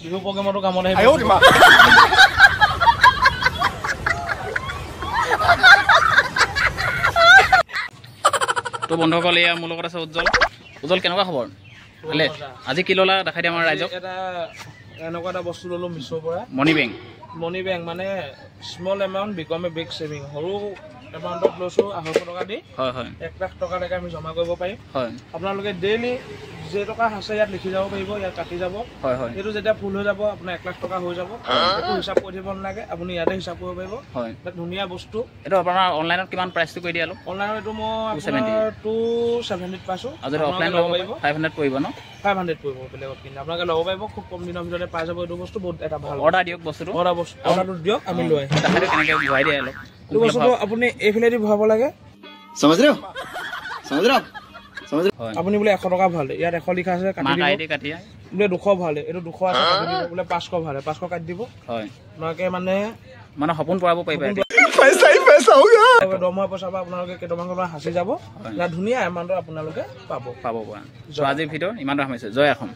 বিহু প্ৰগ্ৰামতো কামত আহিব তো বন্ধুসকল এয়া মোৰ লগত আছে উজ্জ্বল উজ্জ্বল কেনেকুৱা খবৰ ভালে আজি কি ল'লা দেখাই দিয়া আমাৰ ৰাইজক এটা এনেকুৱা এটা বস্তু ল'লো মিছ'ৰ পৰা মনি বেংক মানে small amount BCom a big saving সৰু এমাউণ্টত লৈছোঁ 250 টকা দি 1 লাখ টকালৈকে আমি জমা কৰিব পাৰিম আপোনালোকে ডেইলি যে টকা আছে ইয়াত লিখি যাব পাৰিব ইয়াত কাটি যাব এইটো যেতিয়া ফুল হৈ যাব আপোনাৰ 1 লাখ টকা হৈ যাব একো হিচাপ কৰি দিব নালাগে আপুনি ইয়াতে হিচাপ কৰিব পাৰিব ধুনীয়া বস্তু এইটো আপোনাৰ অনলাইনত কিমান প্ৰাইচটো কৈ দিয়ালো অনলাইনত এইটো মই আপোনাৰ 270 পাইছোঁ আৰু অফলাইন ল'ব পাৰিব 500 পৰিব ন 500 পৰিব বেলেগত কিনে আপোনালোকে ল'ব পাৰিব খুব কম দিনৰ ভিতৰতে পাই যাব এইটো বস্তু বহুত এটা ভাল অৰ্ডাৰ দিয়ক বস্তুটো অৰ্ডাৰটো দিয়ক আমি লৈ আহিম দেখাই কেনেকৈ ঘূৰাই দিয়ে অলপ এইটো বস্তুটো আপুনি এইফালেদি ভৰাব লাগে আপুনি বোলে 100 টকা ভৰালে ইয়াত 100 লিখা আছে কাটি দিব বোলে 200 ভৰালে এইটো 200 আছে কাটি দিব বোলে 500 ভৰালে 500 কাটি দিব আপোনালোকে মানে সপোন পূৰাব পাৰিব দৰমহা পইচা পৰা আপোনালোকে কেইটামান সাঁচি যাব ধুনীয়া এমাউণ্টত আপোনালোকে পাব পৰা আজিৰ ভিডিঅ' ইমানটো সামৰিছোঁ জয় অসম